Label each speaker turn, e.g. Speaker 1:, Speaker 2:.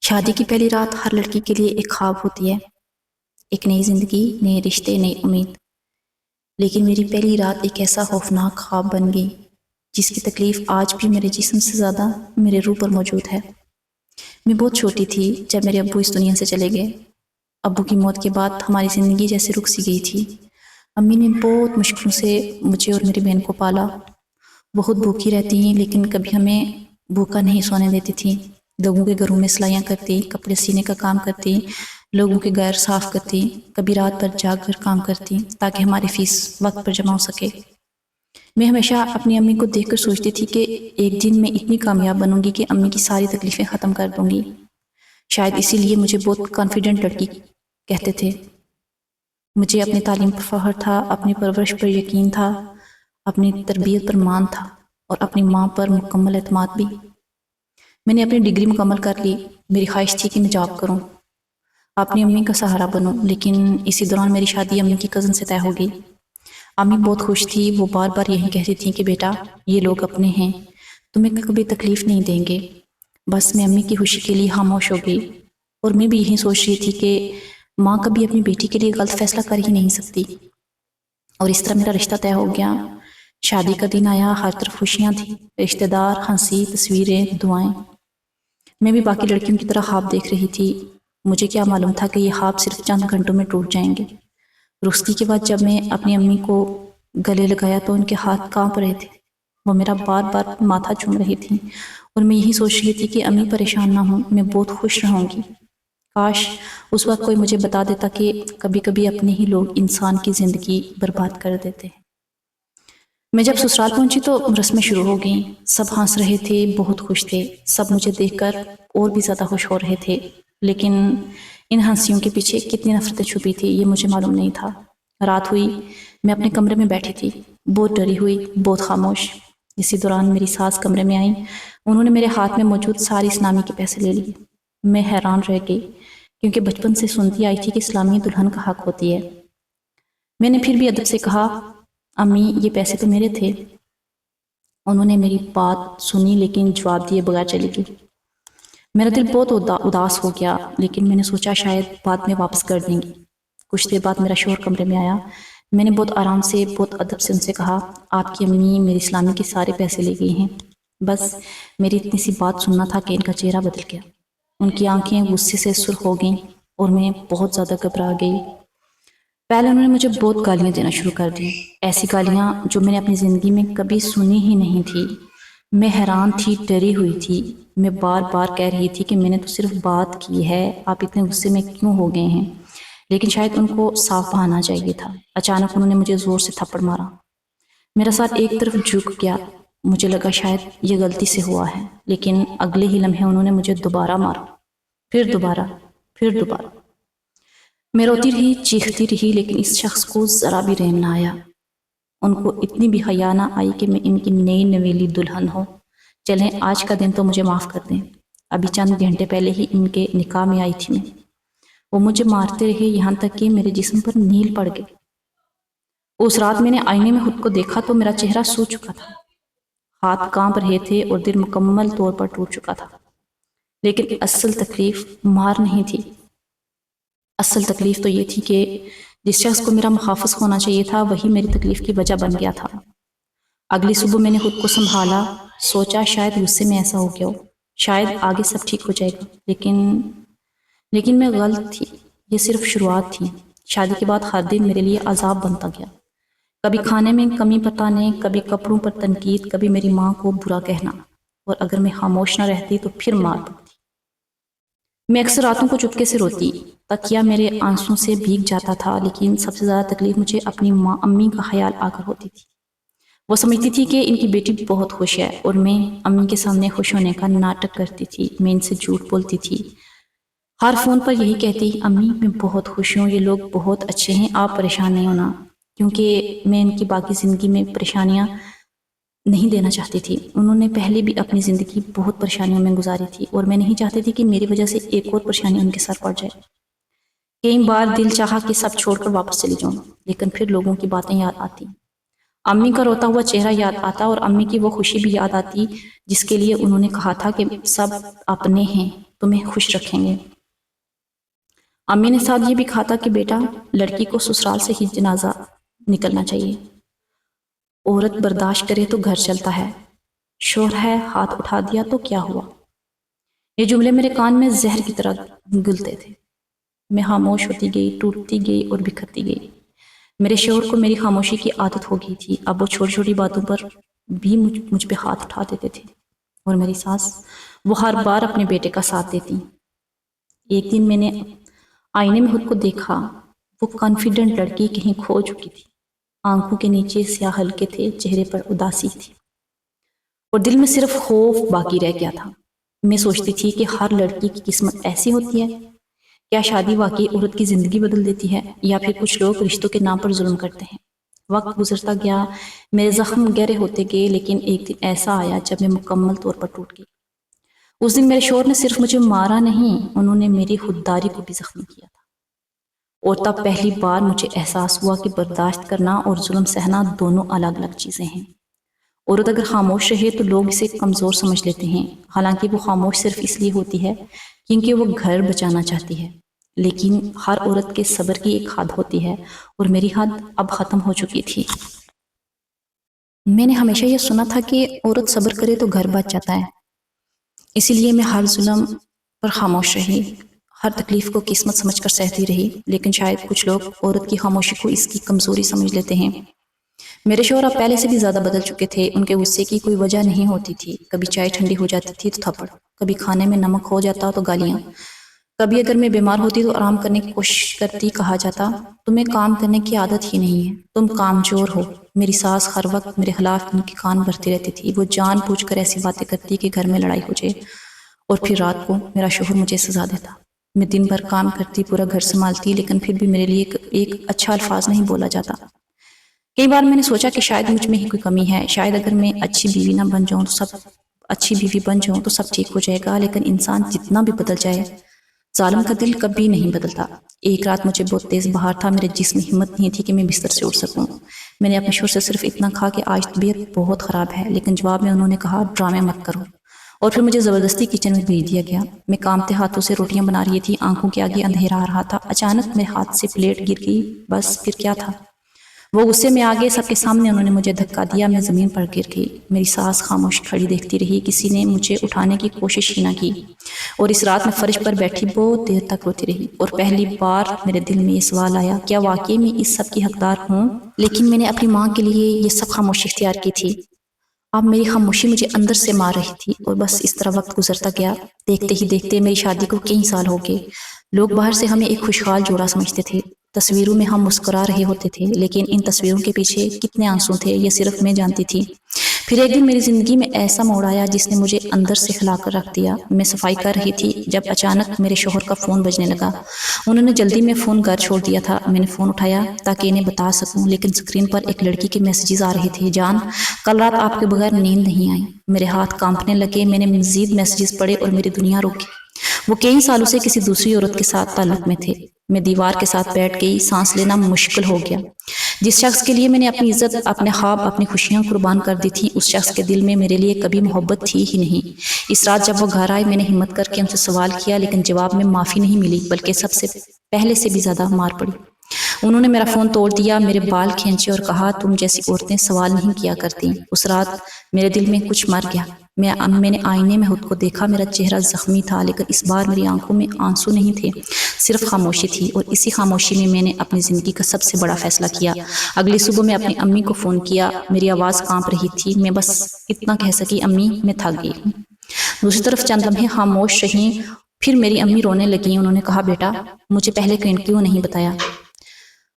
Speaker 1: شادی کی پہلی رات ہر لڑکی کے لیے ایک خواب ہوتی ہے، ایک نئی زندگی، نئے رشتے، نئی امید۔ لیکن میری پہلی رات ایک ایسا خوفناک خواب بن گئی جس کی تکلیف آج بھی میرے جسم سے زیادہ میرے روح پر موجود ہے۔ میں بہت چھوٹی تھی جب میرے ابو اس دنیا سے چلے گئے۔ ابو کی موت کے بعد ہماری زندگی جیسے رک سی گئی تھی۔ امی نے بہت مشکلوں سے مجھے اور میری بہن کو پالا۔ بہت بھوکی رہتی ہیں لیکن کبھی ہمیں بھوکا نہیں سونے دیتی تھی۔ لوگوں کے گھروں میں سلائیاں کرتی، کپڑے سینے کا کام کرتی، لوگوں کے گھر صاف کرتی، کبھی رات بھر جاگ کر کام کرتی تاکہ ہماری فیس وقت پر جمع ہو سکے۔ میں ہمیشہ اپنی امی کو دیکھ کر سوچتی تھی کہ ایک دن میں اتنی کامیاب بنوں گی کہ امی کی ساری تکلیفیں ختم کر دوں گی۔ شاید اسی لیے مجھے بہت کانفیڈنٹ لڑکی کہتے تھے۔ مجھے اپنی تعلیم پر فخر تھا، اپنی پرورش پر یقین تھا، اپنی تربیت پر مان تھا اور اپنی ماں پر مکمل اعتماد بھی۔ میں نے اپنی ڈگری مکمل کر لی۔ میری خواہش تھی کہ میں جاب کروں، اپنی امی کا سہارا بنوں، لیکن اسی دوران میری شادی امی کی کزن سے طے ہو گئی۔ امی بہت خوش تھی، وہ بار بار یہی کہتی تھیں کہ بیٹا یہ لوگ اپنے ہیں، تمہیں کبھی تکلیف نہیں دیں گے۔ بس میں امی کی خوشی کے لیے خاموش ہو گئی اور میں بھی یہی سوچ رہی تھی کہ ماں کبھی اپنی بیٹی کے لیے غلط فیصلہ کر ہی نہیں سکتی۔ اور اس طرح میرا رشتہ طے ہو گیا۔ شادی کا دن آیا، ہر طرف خوشیاں تھیں، رشتہ دار، ہنسی، تصویریں، دعائیں۔ میں بھی باقی لڑکیوں کی طرح خواب دیکھ رہی تھی۔ مجھے کیا معلوم تھا کہ یہ خواب صرف چند گھنٹوں میں ٹوٹ جائیں گے۔ رخصتی کے بعد جب میں اپنی امی کو گلے لگایا تو ان کے ہاتھ کانپ رہے تھے۔ وہ میرا بار بار ماتھا چوم رہی تھیں اور میں یہی سوچ رہی تھی کہ امی پریشان نہ ہوں، میں بہت خوش رہوں گی۔ کاش اس وقت کوئی مجھے بتا دیتا کہ کبھی کبھی اپنے ہی لوگ انسان کی زندگی برباد کر دیتے ہیں۔ میں جب سسرال پہنچی تو رسمیں شروع ہو گئیں۔ سب ہنس رہے تھے، بہت خوش تھے۔ سب مجھے دیکھ کر اور بھی زیادہ خوش ہو رہے تھے، لیکن ان ہنسیوں کے پیچھے کتنی نفرتیں چھپی تھی یہ مجھے معلوم نہیں تھا۔ رات ہوئی، میں اپنے کمرے میں بیٹھی تھی، بہت ڈری ہوئی، بہت خاموش۔ اسی دوران میری ساس کمرے میں آئیں۔ انہوں نے میرے ہاتھ میں موجود ساری اسلامی کے پیسے لے لیے۔ میں حیران رہ گئی کیونکہ بچپن سے سنتی آئی تھی کہ اسلامی دلہن کا حق ہوتی ہے۔ میں نے پھر بھی ادب سے کہا امی یہ پیسے تو میرے تھے۔ انہوں نے میری بات سنی لیکن جواب دیے بغیر چلی گئی۔ میرا دل بہت اداس ہو گیا لیکن میں نے سوچا شاید بعد میں واپس کر دیں گی۔ کچھ دیر بعد میرا شوہر کمرے میں آیا۔ میں نے بہت آرام سے، بہت ادب سے ان سے کہا آپ کی امی میری اسلامی کے سارے پیسے لے گئی ہیں۔ بس میری اتنی سی بات سننا تھا کہ ان کا چہرہ بدل گیا۔ ان کی آنکھیں غصے سے سرخ ہو گئیں اور میں بہت زیادہ گھبرا گئی۔ پہلے انہوں نے مجھے بہت گالیاں دینا شروع کر دی، ایسی گالیاں جو میں نے اپنی زندگی میں کبھی سنی ہی نہیں تھی۔ میں حیران تھی، ڈری ہوئی تھی۔ میں بار بار کہہ رہی تھی کہ میں نے تو صرف بات کی ہے، آپ اتنے غصے میں کیوں ہو گئے ہیں؟ لیکن شاید ان کو صاف بہانا چاہیے تھا۔ اچانک انہوں نے مجھے زور سے تھپڑ مارا۔ میرا سر ایک طرف جھک گیا۔ مجھے لگا شاید یہ غلطی سے ہوا ہے، لیکن اگلے ہی لمحے انہوں نے مجھے دوبارہ مارا، پھر دوبارہ، پھر دوبارہ۔ میں روتی رہی، چیختی رہی، لیکن اس شخص کو ذرا بھی رحم نہ آیا۔ ان کو اتنی بھی حیا نہ آئی کہ میں ان کی نئی نویلی دلہن ہوں۔ چلیں آج کا دن تو مجھے معاف کر دیں، ابھی چند گھنٹے پہلے ہی ان کے نکاح میں آئی تھی میں۔ وہ مجھے مارتے رہے یہاں تک کہ میرے جسم پر نیل پڑ گئے۔ اس رات میں نے آئینے میں خود کو دیکھا تو میرا چہرہ سو چکا تھا، ہاتھ کانپ رہے تھے اور دل مکمل طور پر ٹوٹ چکا تھا۔ لیکن اصل تکلیف مار نہیں تھی، اصل تکلیف تو یہ تھی کہ جس شخص کو میرا محافظ ہونا چاہیے تھا وہی میری تکلیف کی وجہ بن گیا تھا۔ اگلی صبح میں نے خود کو سنبھالا، سوچا شاید غصے میں ایسا ہو گیا ہو، شاید آگے سب ٹھیک ہو جائے گا، لیکن میں غلط تھی۔ یہ صرف شروعات تھی۔ شادی کے بعد ہر دن میرے لیے عذاب بنتا گیا۔ کبھی کھانے میں کمی بتانے، کبھی کپڑوں پر تنقید، کبھی میری ماں کو برا کہنا، اور اگر میں خاموش نہ رہتی تو پھر مار پڑتی۔ میں اکثر راتوں کو چپکے سے روتی، تکیہ میرے آنسوں سے بھیگ جاتا تھا، لیکن سب سے زیادہ تکلیف مجھے اپنی امی کا خیال آ کر ہوتی تھی۔ وہ سمجھتی تھی کہ ان کی بیٹی بہت خوش ہے اور میں امی کے سامنے خوش ہونے کا ناٹک کرتی تھی۔ میں ان سے جھوٹ بولتی تھی، ہر فون پر یہی کہتی امی میں بہت خوش ہوں، یہ لوگ بہت اچھے ہیں، آپ پریشان نہیں ہونا، کیونکہ میں ان کی باقی زندگی میں پریشانیاں نہیں دینا چاہتی تھی۔ انہوں نے پہلے بھی اپنی زندگی بہت پریشانیوں میں گزاری تھی اور میں نہیں چاہتی تھی کہ میری وجہ سے ایک اور پریشانی ان کے سر پڑ جائے۔ کئی بار دل چاہا کہ سب چھوڑ کر واپس چلی جاؤں، لیکن پھر لوگوں کی باتیں یاد آتی، امی کا روتا ہوا چہرہ یاد آتا اور امی کی وہ خوشی بھی یاد آتی جس کے لیے انہوں نے کہا تھا کہ سب اپنے ہیں، تمہیں خوش رکھیں گے۔ امی نے ساتھ یہ بھی کہا تھا کہ بیٹا، لڑکی کو سسرال سے ہی جنازہ نکلنا چاہیے، عورت برداشت کرے تو گھر چلتا ہے، شوہر ہے ہاتھ اٹھا دیا تو کیا ہوا۔ یہ جملے میرے کان میں زہر کی طرح گلتے تھے۔ میں خاموش ہوتی گئی، ٹوٹتی گئی اور بکھرتی گئی۔ میرے شوہر کو میری خاموشی کی عادت ہو گئی تھی، اب وہ چھوٹی چھوٹی باتوں پر بھی مجھ پہ ہاتھ اٹھا دیتے تھے، اور میری ساس، وہ ہر بار اپنے بیٹے کا ساتھ دیتی۔ ایک دن میں نے آئینے میں خود کو دیکھا، وہ کانفیڈنٹ لڑکی کہیں کھو چکی تھی، آنکھوں کے نیچے سیاہ ہلکے تھے، چہرے پر اداسی تھی، اور دل میں صرف خوف باقی رہ گیا تھا۔ میں سوچتی تھی کہ ہر لڑکی کی قسمت ایسی ہوتی ہے، کیا شادی واقعی عورت کی زندگی بدل دیتی ہے، یا پھر کچھ لوگ رشتوں کے نام پر ظلم کرتے ہیں۔ وقت گزرتا گیا، میرے زخم گہرے ہوتے گئے، لیکن ایک دن ایسا آیا جب میں مکمل طور پر ٹوٹ گئی۔ اس دن میرے شوہر نے صرف مجھے مارا نہیں، انہوں نے میری خودداری کو بھی زخمی کیا تھا، اور تب پہلی بار مجھے احساس ہوا کہ برداشت کرنا اور ظلم سہنا دونوں الگ الگ چیزیں ہیں۔ عورت اگر خاموش رہے تو لوگ اسے کمزور سمجھ لیتے ہیں، حالانکہ وہ خاموش صرف اس لیے ہوتی ہے کیونکہ وہ گھر بچانا چاہتی ہے۔ لیکن ہر عورت کے صبر کی ایک حد ہوتی ہے، اور میری حد اب ختم ہو چکی تھی۔ میں نے ہمیشہ یہ سنا تھا کہ عورت صبر کرے تو گھر بچ جاتا ہے، اسی لیے میں ہر ظلم پر خاموش رہی، ہر تکلیف کو قسمت سمجھ کر سہتی رہی۔ لیکن شاید کچھ لوگ عورت کی خاموشی کو اس کی کمزوری سمجھ لیتے ہیں۔ میرے شوہر اب پہلے سے بھی زیادہ بدل چکے تھے، ان کے غصے کی کوئی وجہ نہیں ہوتی تھی۔ کبھی چائے ٹھنڈی ہو جاتی تھی تو تھپڑ، کبھی کھانے میں نمک ہو جاتا تو گالیاں، کبھی اگر میں بیمار ہوتی تو آرام کرنے کی کوشش کرتی، کہا جاتا تمہیں کام کرنے کی عادت ہی نہیں ہے، تم کامچور ہو۔ میری ساس ہر وقت میرے خلاف ان کے کان بھرتی رہتی تھی، وہ جان بوجھ کر ایسی باتیں کرتی کہ گھر میں لڑائی ہو جائے، اور پھر رات کو میرا شوہر مجھے سزا دیتا۔ میں دن بھر کام کرتی، پورا گھر سنبھالتی، لیکن پھر بھی میرے لیے ایک اچھا الفاظ نہیں بولا جاتا۔ کئی بار میں نے سوچا کہ شاید مجھ میں ہی کوئی کمی ہے، شاید اگر میں اچھی بیوی نہ بن جاؤں تو سب ٹھیک ہو جائے گا۔ لیکن انسان جتنا بھی بدل جائے، ظالم کا دل کبھی نہیں بدلتا۔ ایک رات مجھے بہت تیز بخار تھا، میرے جسم میں ہمت نہیں تھی کہ میں بستر سے اٹھ سکوں۔ میں نے اپنے شوہر سے صرف اتنا کہا کہ آج طبیعت بہت خراب ہے، لیکن جواب میں انہوں نے کہا ڈرامے مت کرو، اور پھر مجھے زبردستی کچن میں بھیج دیا گیا۔ میں کامتے ہاتھوں سے روٹیاں بنا رہی تھی، آنکھوں کے آگے اندھیرا آ رہا تھا، اچانک میرے ہاتھ سے پلیٹ گر گئی، بس پھر کیا تھا، وہ غصے میں آگے سب کے سامنے انہوں نے مجھے دھکا دیا، میں زمین پر گر گئی۔ میری ساس خاموش کھڑی دیکھتی رہی، کسی نے مجھے اٹھانے کی کوشش ہی نہ کی، اور اس رات میں فرش پر بیٹھی بہت دیر تک روتی رہی، اور پہلی بار میرے دل میں یہ سوال آیا، کیا واقعی میں اس سب کی حقدار ہوں؟ لیکن میں نے اپنی ماں کے لیے یہ سب خاموشی اختیار کی تھی۔ اب میری خاموشی مجھے اندر سے مار رہی تھی، اور بس اس طرح وقت گزرتا گیا۔ دیکھتے ہی دیکھتے میری شادی کو کئی سال ہو گئے۔ لوگ باہر سے ہمیں ایک خوشحال جوڑا سمجھتے تھے، تصویروں میں ہم مسکرا رہے ہوتے تھے، لیکن ان تصویروں کے پیچھے کتنے آنسو تھے یہ صرف میں جانتی تھی۔ پھر ایک دن میری زندگی میں ایسا موڑ آیا جس نے مجھے اندر سے ہلا کر رکھ دیا۔ میں صفائی کر رہی تھی جب اچانک میرے شوہر کا فون بجنے لگا۔ انہوں نے جلدی میں فون گھر چھوڑ دیا تھا۔ میں نے فون اٹھایا تاکہ انہیں بتا سکوں، لیکن اسکرین پر ایک لڑکی کے میسیجز آ رہے تھے، جان، کل رات آپ کے بغیر نیند نہیں آئی۔ میرے ہاتھ کانپنے لگے، میں نے مزید میسیجز پڑھے اور میری دنیا رک گئی۔ وہ کئی سالوں سے کسی دوسری عورت کے ساتھ تعلق میں تھے۔ میں دیوار کے ساتھ بیٹھ گئی، سانس لینا مشکل ہو گیا۔ جس شخص کے لیے میں نے اپنی عزت، اپنے خواب، اپنی خوشیاں قربان کر دی تھی، اس شخص کے دل میں میرے لیے کبھی محبت تھی ہی نہیں۔ اس رات جب وہ گھر آئے، میں نے ہمت کر کے ان سے سوال کیا، لیکن جواب میں معافی نہیں ملی، بلکہ سب سے پہلے سے بھی زیادہ مار پڑی۔ انہوں نے میرا فون توڑ دیا، میرے بال کھینچے اور کہا تم جیسی عورتیں سوال نہیں کیا کرتی۔ اس رات میرے دل میں کچھ مر گیا۔ میں نے آئینے میں خود کو دیکھا، میرا چہرہ زخمی تھا، لیکن اس بار میری آنکھوں میں آنسو نہیں تھے، صرف خاموشی تھی، اور اسی خاموشی میں نے اپنی زندگی کا سب سے بڑا فیصلہ کیا۔ اگلی صبح میں اپنی امی کو فون کیا، میری آواز کانپ رہی تھی، میں بس اتنا کہہ سکی، امی میں تھک گئی ہوں۔ دوسری طرف چند لمحے خاموش رہیں، پھر میری امی رونے لگیں۔ انہوں نے کہا بیٹا، مجھے پہلے کیوں نہیں بتایا؟